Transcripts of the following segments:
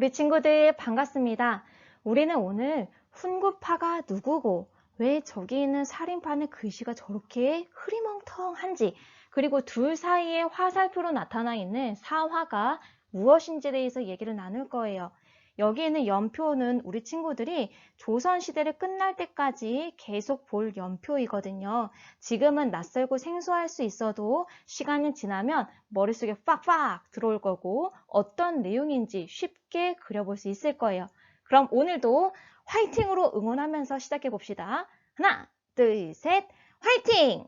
우리 친구들 반갑습니다. 우리는 오늘 훈구파가 누구고 왜 저기 있는 살인파는 글씨가 저렇게 흐리멍텅한지, 그리고 둘 사이에 화살표로 나타나 있는 사화가 무엇인지에 대해서 얘기를 나눌 거예요. 여기 있는 연표는 우리 친구들이 조선시대를 끝날 때까지 계속 볼 연표이거든요. 지금은 낯설고 생소할 수 있어도 시간이 지나면 머릿속에 팍팍 들어올 거고 어떤 내용인지 쉽게 그려볼 수 있을 거예요. 그럼 오늘도 화이팅으로 응원하면서 시작해 봅시다. 하나, 둘, 셋, 화이팅!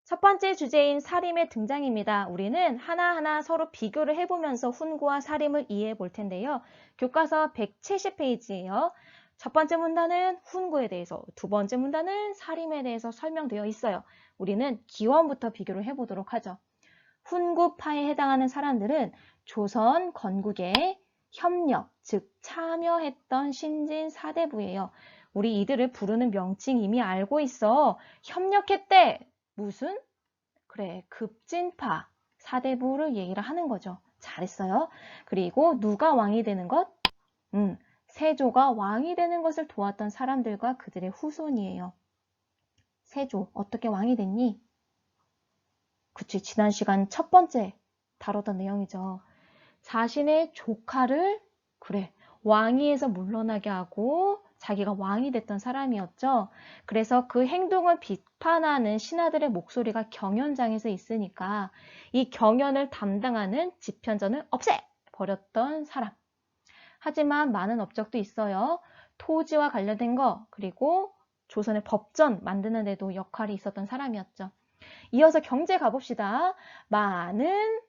첫 번째 주제인 살림의 등장입니다. 우리는 하나하나 서로 비교를 해보면서 훈구와 살림을 이해해 볼 텐데요. 교과서 170페이지예요. 첫 번째 문단은 훈구에 대해서, 두 번째 문단은 살림에 대해서 설명되어 있어요. 우리는 기원부터 비교를 해보도록 하죠. 훈구파에 해당하는 사람들은 조선 건국에 협력, 즉 참여했던 신진 사대부예요. 우리 이들을 부르는 명칭 이미 알고 있어. 협력했대. 무슨? 그래, 급진파, 사대부를 얘기를 하는 거죠. 잘했어요. 그리고 누가 왕이 되는 것? 세조가 왕이 되는 것을 도왔던 사람들과 그들의 후손이에요. 세조, 어떻게 왕이 됐니? 그치, 지난 시간 첫 번째 다뤘던 내용이죠. 자신의 조카를, 그래, 왕위에서 물러나게 하고 자기가 왕이 됐던 사람이었죠. 그래서 그 행동을 비판하는 신하들의 목소리가 경연장에서 있으니까 이 경연을 담당하는 집현전을 없애버렸던 사람. 하지만 많은 업적도 있어요. 토지와 관련된 거, 그리고 조선의 법전 만드는 데도 역할이 있었던 사람이었죠. 이어서 경제 가봅시다. 많은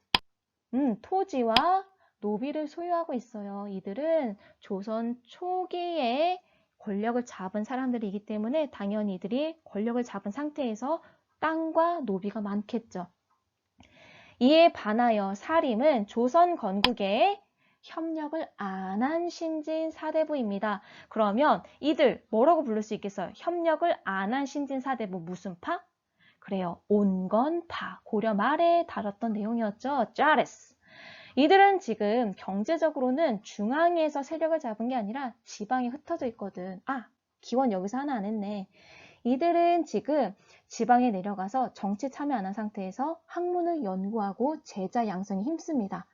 토지와 노비를 소유하고 있어요. 이들은 조선 초기에 권력을 잡은 사람들이기 때문에 당연히 이들이 권력을 잡은 상태에서 땅과 노비가 많겠죠. 이에 반하여 사림은 조선 건국에 협력을 안 한 신진 사대부입니다. 그러면 이들 뭐라고 부를 수 있겠어요? 협력을 안 한 신진 사대부 무슨 파? 그래요. 온건파. 고려 말에 다뤘던 내용이었죠. 짜레스. 이들은 지금 경제적으로는 중앙에서 세력을 잡은 게 아니라 지방에 흩어져 있거든. 아, 기원 여기서 하나 안 했네. 이들은 지금 지방에 내려가서 정치 참여 안 한 상태에서 학문을 연구하고 제자 양성에 힘씁니다.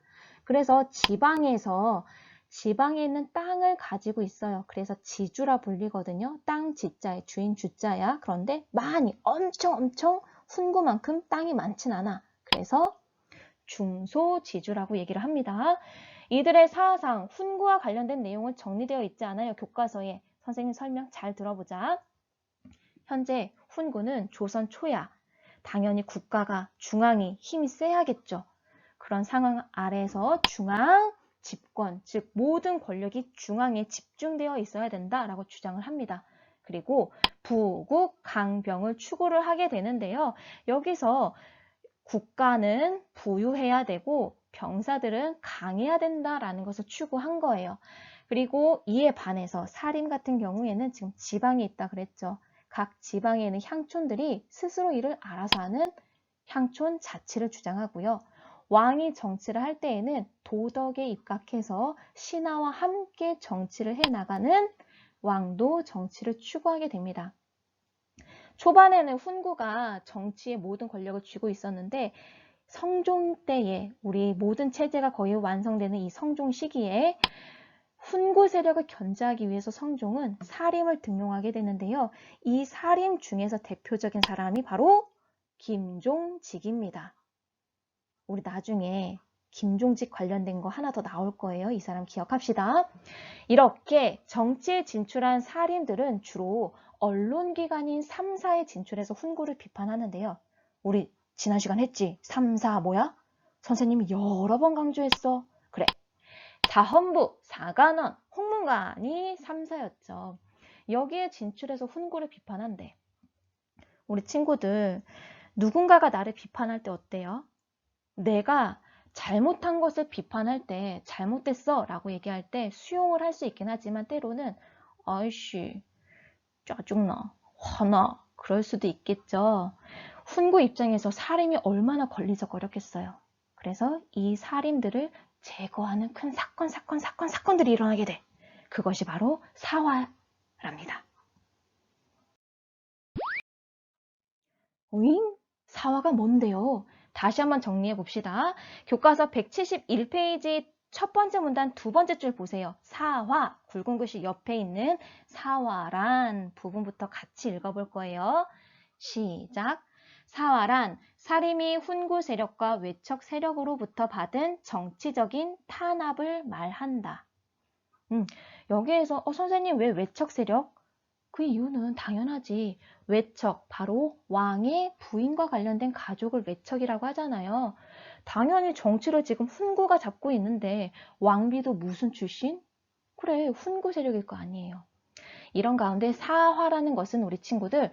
그래서 지방에 있는 땅을 가지고 있어요. 그래서 지주라 불리거든요. 땅 지자에 주인 주자야. 그런데 많이 엄청 훈구만큼 땅이 많진 않아. 그래서 중소지주라고 얘기를 합니다. 이들의 사상, 훈구와 관련된 내용은 정리되어 있지 않아요. 교과서에. 선생님 설명 잘 들어보자. 현재 훈구는 조선 초야. 당연히 국가가 중앙이 힘이 세야겠죠. 그런 상황 아래에서 중앙 집권, 즉 모든 권력이 중앙에 집중되어 있어야 된다라고 주장을 합니다. 그리고 부국 강병을 추구를 하게 되는데요. 여기서 국가는 부유해야 되고 병사들은 강해야 된다라는 것을 추구한 거예요. 그리고 이에 반해서 사림 같은 경우에는 지금 지방에 있다 그랬죠. 각 지방에 있는 향촌들이 스스로 일을 알아서 하는 향촌 자치를 주장하고요. 왕이 정치를 할 때에는 도덕에 입각해서 신하와 함께 정치를 해나가는 왕도 정치를 추구하게 됩니다. 초반에는 훈구가 정치의 모든 권력을 쥐고 있었는데 성종 때에 우리 모든 체제가 거의 완성되는 이 성종 시기에 훈구 세력을 견제하기 위해서 성종은 사림을 등용하게 되는데요. 이 사림 중에서 대표적인 사람이 바로 김종직입니다. 우리 나중에 김종직 관련된 거 하나 더 나올 거예요. 이 사람 기억합시다. 이렇게 정치에 진출한 사림들은 주로 언론기관인 3사에 진출해서 훈구를 비판하는데요. 우리 지난 시간 했지? 3사 뭐야? 선생님이 여러 번 강조했어. 그래. 사헌부, 사관원, 홍문관이 3사였죠. 여기에 진출해서 훈구를 비판한대. 우리 친구들, 누군가가 나를 비판할 때 어때요? 내가 잘못한 것을 비판할 때 잘못됐어 라고 얘기할 때 수용을 할 수 있긴 하지만 때로는 아이씨 짜증나 화나 그럴 수도 있겠죠. 훈구 입장에서 사림이 얼마나 걸리적거렸겠어요. 그래서 이 사림들을 제거하는 큰 사건들이 일어나게 돼. 그것이 바로 사화랍니다. 오잉? 사화가 뭔데요? 다시 한번 정리해 봅시다. 교과서 171페이지 첫 번째 문단 두 번째 줄 보세요. 사화, 굵은 글씨 옆에 있는 사화란 부분부터 같이 읽어볼 거예요. 시작. 사화란 사림이 훈구 세력과 외척 세력으로부터 받은 정치적인 탄압을 말한다. 여기에서 선생님 왜 외척 세력? 그 이유는 당연하지. 외척, 바로 왕의 부인과 관련된 가족을 외척이라고 하잖아요. 당연히 정치를 지금 훈구가 잡고 있는데 왕비도 무슨 출신? 그래, 훈구 세력일 거 아니에요. 이런 가운데 사화라는 것은 우리 친구들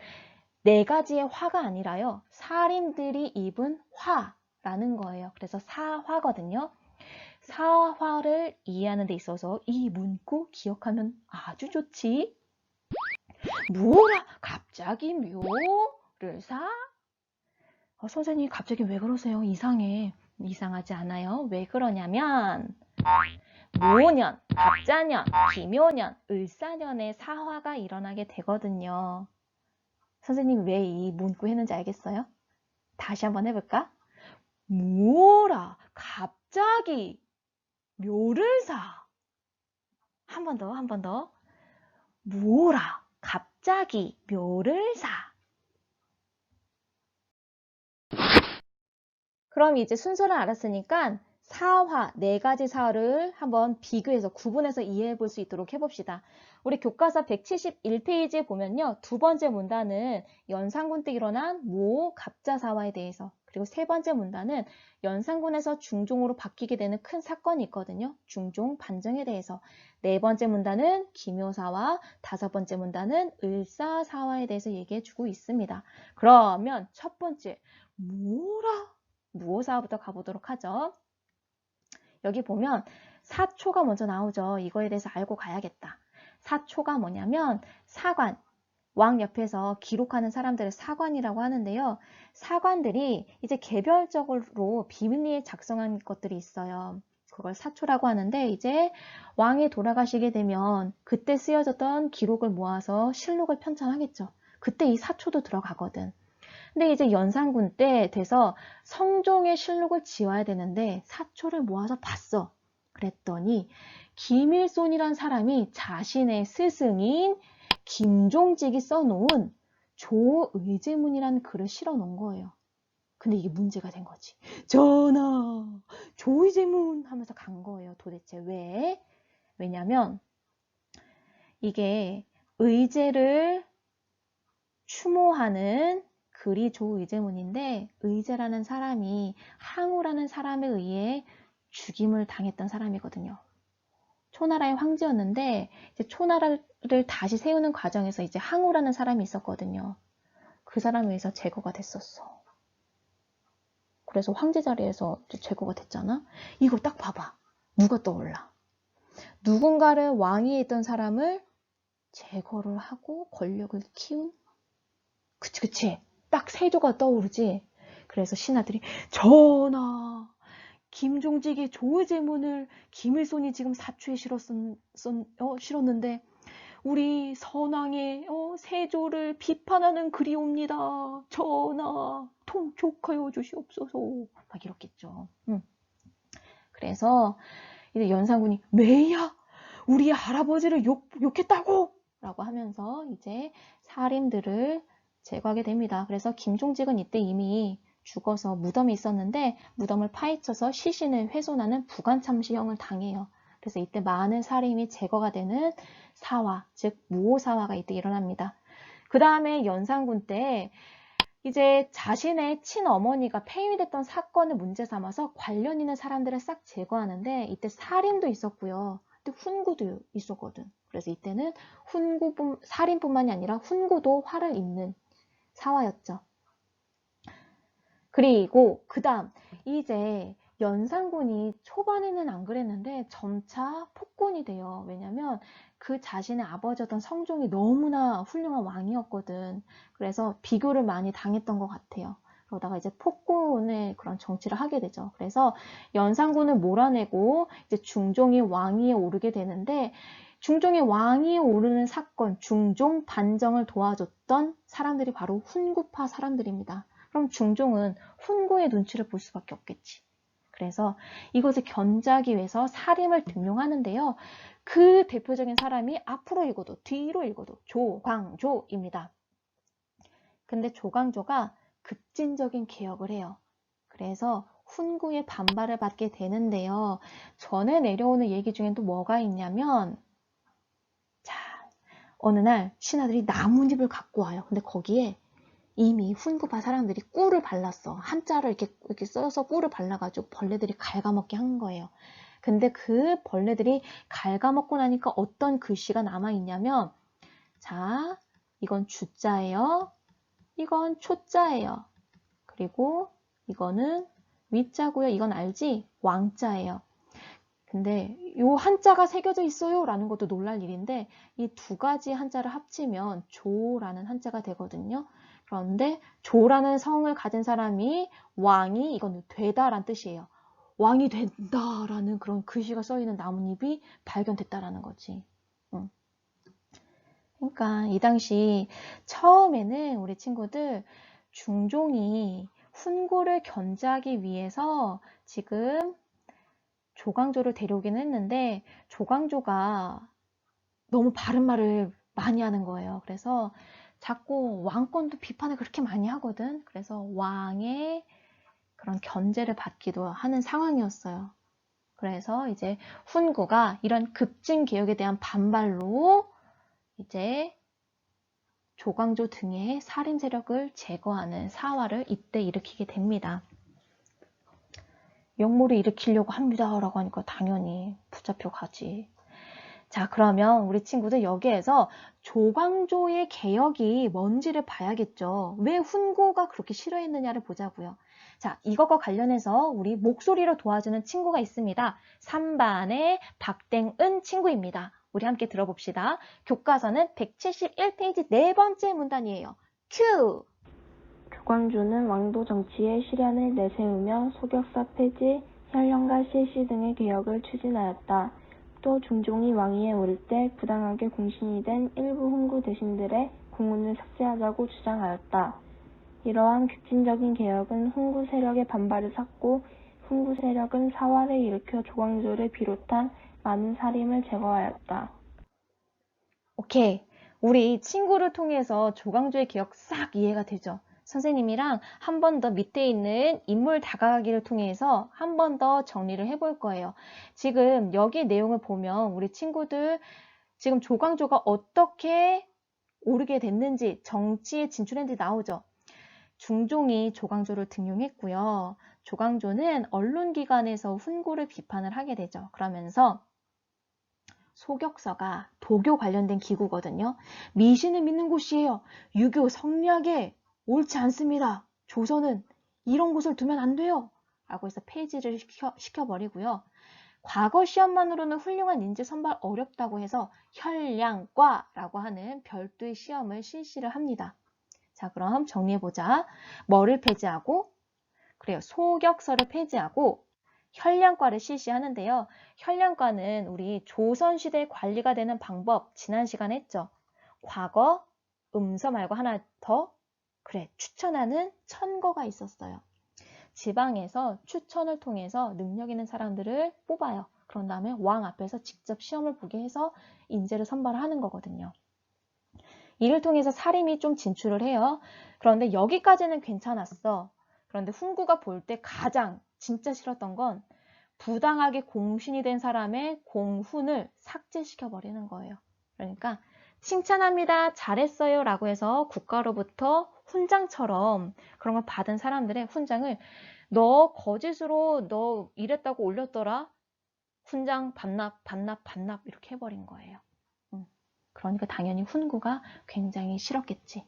네 가지의 화가 아니라요. 사림들이 입은 화라는 거예요. 그래서 사화거든요. 사화를 이해하는 데 있어서 이 문구 기억하면 아주 좋지. 뭐라? 갑자기 묘를 사? 선생님 갑자기 왜 그러세요? 이상해. 이상하지 않아요. 왜 그러냐면 묘년, 갑자년, 기묘년, 을사년에 사화가 일어나게 되거든요. 선생님 왜 이 문구 했는지 알겠어요? 다시 한번 해볼까? 뭐라? 갑자기 묘를 사? 한 번 더, 한 번 더. 뭐라? 갑자기 묘를 사? 그럼 이제 순서를 알았으니까 사화, 네 가지 사화를 한번 비교해서 구분해서 이해해 볼 수 있도록 해봅시다. 우리 교과서 171페이지에 보면요. 두 번째 문단은 연산군 때 일어난 모, 갑자사화에 대해서, 그리고 세 번째 문단은 연산군에서 중종으로 바뀌게 되는 큰 사건이 있거든요. 중종 반정에 대해서. 네 번째 문단은 기묘사화, 다섯 번째 문단은 을사사화에 대해서 얘기해 주고 있습니다. 그러면 첫 번째, 뭐라? 무오사부터 가보도록 하죠. 여기 보면 사초가 먼저 나오죠. 이거에 대해서 알고 가야겠다. 사초가 뭐냐면 사관, 왕 옆에서 기록하는 사람들을 사관이라고 하는데요. 사관들이 이제 개별적으로 비밀리에 작성한 것들이 있어요. 그걸 사초라고 하는데 이제 왕이 돌아가시게 되면 그때 쓰여졌던 기록을 모아서 실록을 편찬하겠죠. 그때 이 사초도 들어가거든. 근데 이제 연산군 때 돼서 성종의 실록을 지어야 되는데 사초를 모아서 봤어. 그랬더니 김일손이란 사람이 자신의 스승인 김종직이 써놓은 조의제문이라는 글을 실어 놓은 거예요. 근데 이게 문제가 된 거지. 전하, 조의제문 하면서 간 거예요. 도대체 왜? 왜냐면 이게 의제를 추모하는 글이 조의제문인데 의제라는 사람이 항우라는 사람에 의해 죽임을 당했던 사람이거든요. 초나라의 황제였는데 이제 초나라를 다시 세우는 과정에서 이제 항우라는 사람이 있었거든요. 그 사람에 의해서 제거가 됐었어. 그래서 황제 자리에서 제거가 됐잖아. 이거 딱 봐봐. 누가 떠올라? 누군가를 왕위에 있던 사람을 제거를 하고 권력을 키운? 그치. 딱 세조가 떠오르지. 그래서 신하들이 전하, 김종직의 조의제문을 김일손이 지금 사초에 실었는데 우리 선왕의 세조를 비판하는 글이옵니다. 전하, 통촉하여 주시옵소서. 막 이렇겠죠. 그래서 이제 연산군이 왜야? 우리 할아버지를 욕했다고? 라고 하면서 이제 사림들을 제거하게 됩니다. 그래서 김종직은 이때 이미 죽어서 무덤이 있었는데 무덤을 파헤쳐서 시신을 훼손하는 부관참시형을 당해요. 그래서 이때 많은 사림이 제거가 되는 사화, 즉 무오사화가 이때 일어납니다. 그 다음에 연산군 때 이제 자신의 친어머니가 폐위됐던 사건을 문제 삼아서 관련 있는 사람들을 싹 제거하는데 이때 살인도 있었고요. 또 훈구도 있었거든. 그래서 이때는 살인뿐만이 아니라 훈구도 화를 입는 사화였죠. 그리고 그 다음 이제 연산군이 초반에는 안 그랬는데 점차 폭군이 돼요. 왜냐면 그 자신의 아버지였던 성종이 너무나 훌륭한 왕이었거든. 그래서 비교를 많이 당했던 것 같아요. 그러다가 이제 폭군의 그런 정치를 하게 되죠. 그래서 연산군을 몰아내고 이제 중종이 왕위에 오르게 되는데 중종이 왕위에 오르는 사건, 중종 반정을 도와줬던 사람들이 바로 훈구파 사람들입니다. 그럼 중종은 훈구의 눈치를 볼 수밖에 없겠지. 그래서 이것을 견제하기 위해서 사림을 등용하는데요. 그 대표적인 사람이 앞으로 읽어도 뒤로 읽어도 조광조입니다. 근데 조광조가 급진적인 개혁을 해요. 그래서 훈구의 반발을 받게 되는데요. 전에 내려오는 얘기 중엔 또 뭐가 있냐면, 자, 어느 날 신하들이 나뭇잎을 갖고 와요. 근데 거기에 이미 훈구파 사람들이 꿀을 발랐어. 한자를 이렇게 써서 꿀을 발라가지고 벌레들이 갉아먹게 한 거예요. 근데 그 벌레들이 갉아먹고 나니까 어떤 글씨가 남아있냐면, 자, 이건 주자예요. 이건 초자예요. 그리고 이거는 위자고요. 이건 알지? 왕자예요. 근데 요 한자가 새겨져 있어요 라는 것도 놀랄 일인데 이 두 가지 한자를 합치면 조라는 한자가 되거든요. 그런데 조라는 성을 가진 사람이 왕이 이건 되다란 뜻이에요. 왕이 된다라는 그런 글씨가 써있는 나뭇잎이 발견됐다라는 거지. 그러니까 이 당시 처음에는 우리 친구들 중종이 훈구를 견제하기 위해서 지금 조광조를 데려오긴 했는데 조광조가 너무 바른 말을 많이 하는 거예요. 그래서 자꾸 왕권도 비판을 그렇게 많이 하거든. 그래서 왕의 그런 견제를 받기도 하는 상황이었어요. 그래서 이제 훈구가 이런 급진 개혁에 대한 반발로 이제 조광조 등의 살인 세력을 제거하는 사화를 이때 일으키게 됩니다. 역모를 일으키려고 합니다 라고 하니까 당연히 붙잡혀 가지. 자, 그러면 우리 친구들 여기에서 조광조의 개혁이 뭔지를 봐야겠죠. 왜 훈구가 그렇게 싫어했느냐를 보자고요. 자, 이것과 관련해서 우리 목소리로 도와주는 친구가 있습니다. 3반의 박땡은 친구입니다. 우리 함께 들어봅시다. 교과서는 171페이지 네 번째 문단이에요. 큐! 조광조는 왕도 정치에 시련을 내세우며 소격사 폐지, 현령과 실시 등의 개혁을 추진하였다. 또 중종이 왕위에 오를 때 부당하게 공신이 된 일부 훈구 대신들의 공문을 삭제하자고 주장하였다. 이러한 급진적인 개혁은 훈구 세력의 반발을 샀고 훈구 세력은 사활을 일으켜 조광조를 비롯한 많은 살인을 제거하였다. 오케이. 우리 친구를 통해서 조광조의 개혁 싹 이해가 되죠? 선생님이랑 한 번 더 밑에 있는 인물 다가가기를 통해서 한 번 더 정리를 해볼 거예요. 지금 여기 내용을 보면 우리 친구들 지금 조광조가 어떻게 오르게 됐는지 정치에 진출했는지 나오죠. 중종이 조광조를 등용했고요. 조광조는 언론기관에서 훈구를 비판을 하게 되죠. 그러면서 소격서가 도교 관련된 기구거든요. 미신을 믿는 곳이에요. 유교 성리학에 옳지 않습니다. 조선은 이런 곳을 두면 안 돼요. 라고 해서 폐지를 시켜버리고요. 과거 시험만으로는 훌륭한 인재 선발 어렵다고 해서 혈량과라고 하는 별도의 시험을 실시를 합니다. 자, 그럼 정리해보자. 뭐를 폐지하고? 그래요. 소격서를 폐지하고 현량과를 실시하는데요. 현량과는 우리 조선시대 관리가 되는 방법 지난 시간에 했죠. 과거, 음서 말고 하나 더 그래 추천하는 천거가 있었어요. 지방에서 추천을 통해서 능력 있는 사람들을 뽑아요. 그런 다음에 왕 앞에서 직접 시험을 보게 해서 인재를 선발하는 거거든요. 이를 통해서 사림이 좀 진출을 해요. 그런데 여기까지는 괜찮았어. 그런데 훈구가 볼 때 가장 진짜 싫었던 건 부당하게 공신이 된 사람의 공훈을 삭제시켜버리는 거예요. 그러니까 칭찬합니다. 잘했어요. 라고 해서 국가로부터 훈장처럼 그런 걸 받은 사람들의 훈장을 너 거짓으로 너 이랬다고 올렸더라. 훈장 반납 이렇게 해버린 거예요. 그러니까 당연히 훈구가 굉장히 싫었겠지.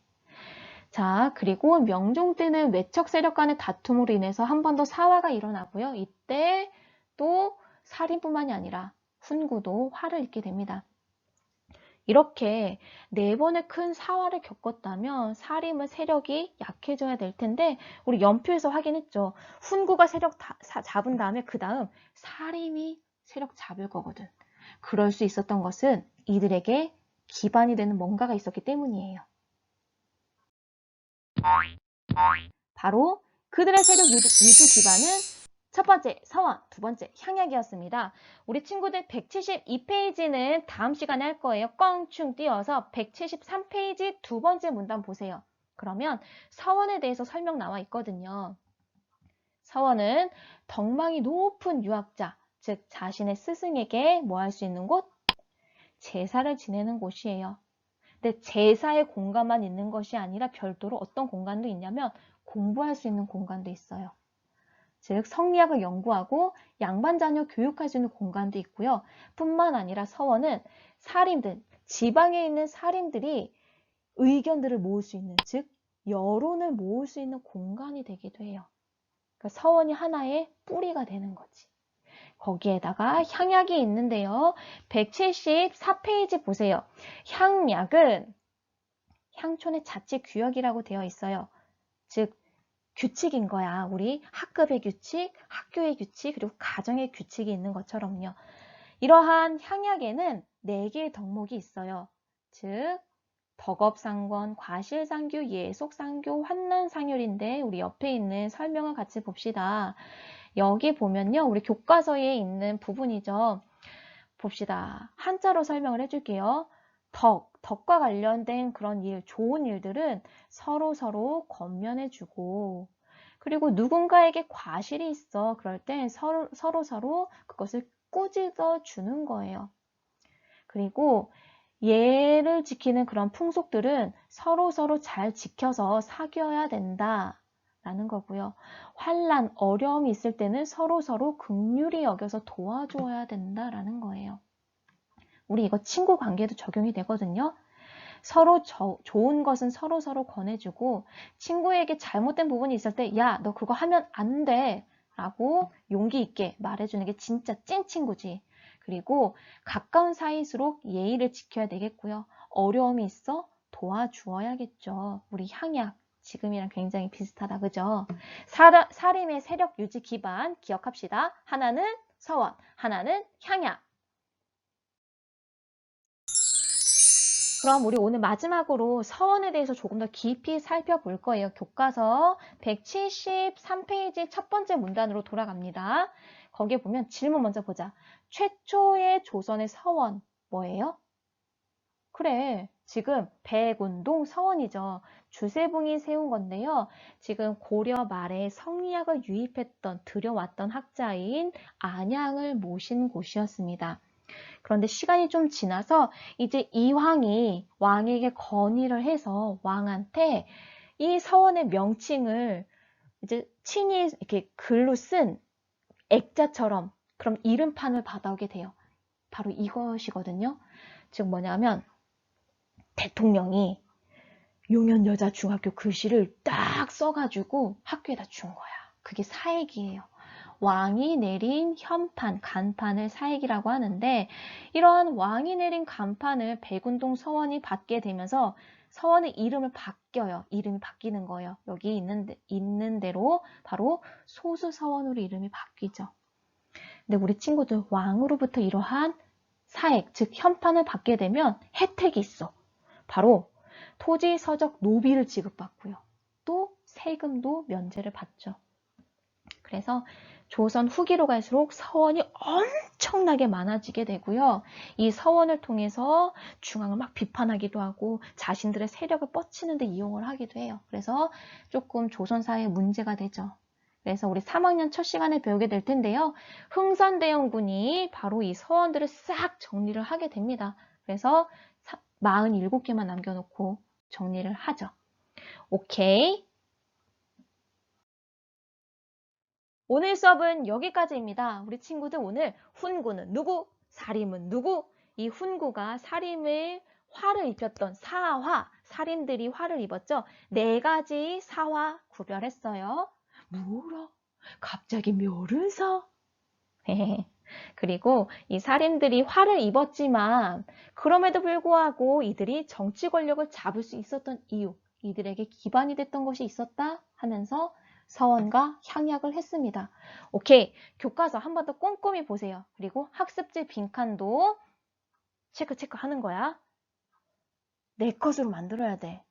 자, 그리고 명종 때는 외척 세력 간의 다툼으로 인해서 한 번 더 사화가 일어나고요. 이때 또 살인뿐만이 아니라 훈구도 화를 입게 됩니다. 이렇게 4번의 큰 사화를 겪었다면 사림은 세력이 약해져야 될 텐데 우리 연표에서 확인했죠. 훈구가 세력 잡은 다음에 그 다음 사림이 세력 잡을 거거든. 그럴 수 있었던 것은 이들에게 기반이 되는 뭔가가 있었기 때문이에요. 바로 그들의 세력 유지 기반은 첫 번째 서원, 두 번째 향약이었습니다. 우리 친구들 172페이지는 다음 시간에 할 거예요. 껑충 띄워서 173페이지 두 번째 문단 보세요. 그러면 서원에 대해서 설명 나와 있거든요. 서원은 덕망이 높은 유학자, 즉 자신의 스승에게 뭐 할 수 있는 곳? 제사를 지내는 곳이에요. 근데 제사의 공간만 있는 것이 아니라 별도로 어떤 공간도 있냐면 공부할 수 있는 공간도 있어요. 즉 성리학을 연구하고 양반 자녀 교육할 수 있는 공간도 있고요. 뿐만 아니라 서원은 사림들, 지방에 있는 사림들이 의견들을 모을 수 있는, 즉 여론을 모을 수 있는 공간이 되기도 해요. 그러니까 서원이 하나의 뿌리가 되는 거지. 거기에다가 향약이 있는데요. 174페이지 보세요. 향약은 향촌의 자치 규약이라고 되어 있어요. 즉 규칙인 거야. 우리 학급의 규칙, 학교의 규칙, 그리고 가정의 규칙이 있는 것처럼요. 이러한 향약에는 4개의 덕목이 있어요. 즉 덕업상권, 과실상규, 예속상교, 환난상율인데 우리 옆에 있는 설명을 같이 봅시다. 여기 보면요. 우리 교과서에 있는 부분이죠. 봅시다. 한자로 설명을 해줄게요. 덕과 관련된 그런 일, 좋은 일들은 서로 권면해주고, 그리고 누군가에게 과실이 있어. 그럴 땐 서로 그것을 꾸짖어 주는 거예요. 그리고 예를 지키는 그런 풍속들은 서로 잘 지켜서 사귀어야 된다. 라는 거고요. 환난, 어려움이 있을 때는 서로 긍휼히 여겨서 도와줘야 된다라는 거예요. 우리 이거 친구 관계에도 적용이 되거든요. 서로 좋은 것은 서로 권해주고 친구에게 잘못된 부분이 있을 때 야, 너 그거 하면 안 돼 라고 용기 있게 말해주는 게 진짜 찐 친구지. 그리고 가까운 사이일수록 예의를 지켜야 되겠고요. 어려움이 있어 도와주어야겠죠. 우리 향약 지금이랑 굉장히 비슷하다. 그죠? 사림의 세력 유지 기반 기억합시다. 하나는 서원, 하나는 향약. 그럼 우리 오늘 마지막으로 서원에 대해서 조금 더 깊이 살펴볼 거예요. 교과서 173페이지 첫 번째 문단으로 돌아갑니다. 거기에 보면 질문 먼저 보자. 최초의 조선의 서원 뭐예요? 그래, 지금 백운동 서원이죠. 주세붕이 세운 건데요. 지금 고려 말에 성리학을 유입했던, 들여왔던 학자인 안양을 모신 곳이었습니다. 그런데 시간이 좀 지나서 이제 이황이 왕에게 건의를 해서 왕한테 이 서원의 명칭을 이제 친히 이렇게 글로 쓴 액자처럼 그럼 이름판을 받아오게 돼요. 바로 이것이거든요. 즉 뭐냐면 대통령이 용현여자중학교 글씨를 딱 써가지고 학교에다 준 거야. 그게 사액이에요. 왕이 내린 현판, 간판을 사액이라고 하는데 이러한 왕이 내린 간판을 백운동 서원이 받게 되면서 서원의 이름을 바뀌어요. 이름이 바뀌는 거예요. 여기 있는 대로 바로 소수서원으로 이름이 바뀌죠. 근데 우리 친구들 왕으로부터 이러한 사액, 즉 현판을 받게 되면 혜택이 있어. 바로 토지 서적 노비를 지급받고요. 또 세금도 면제를 받죠. 그래서 조선 후기로 갈수록 서원이 엄청나게 많아지게 되고요. 이 서원을 통해서 중앙을 막 비판하기도 하고 자신들의 세력을 뻗치는 데 이용을 하기도 해요. 그래서 조금 조선사회에 문제가 되죠. 그래서 우리 3학년 첫 시간에 배우게 될 텐데요. 흥선대원군이 바로 이 서원들을 싹 정리를 하게 됩니다. 그래서 47개만 남겨놓고 정리를 하죠. 오케이. 오늘 수업은 여기까지입니다. 우리 친구들 오늘 훈구는 누구? 사림은 누구? 이 훈구가 사림을 화를 입혔던 사화, 사림들이 화를 입었죠. 4가지 사화 구별했어요. 뭐라? 갑자기 묘를 사? 그리고 이 살인들이 화를 입었지만 그럼에도 불구하고 이들이 정치 권력을 잡을 수 있었던 이유, 이들에게 기반이 됐던 것이 있었다 하면서 서원과 향약을 했습니다. 오케이, 교과서 한 번 더 꼼꼼히 보세요. 그리고 학습지 빈칸도 체크 하는 거야. 내 것으로 만들어야 돼.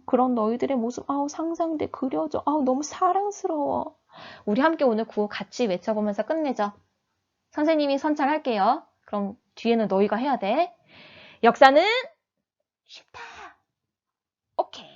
그런 너희들의 모습, 상상돼, 그려져. 너무 사랑스러워. 우리 함께 오늘 구호 같이 외쳐보면서 끝내죠. 선생님이 선창할게요. 그럼 뒤에는 너희가 해야 돼. 역사는 쉽다. 오케이.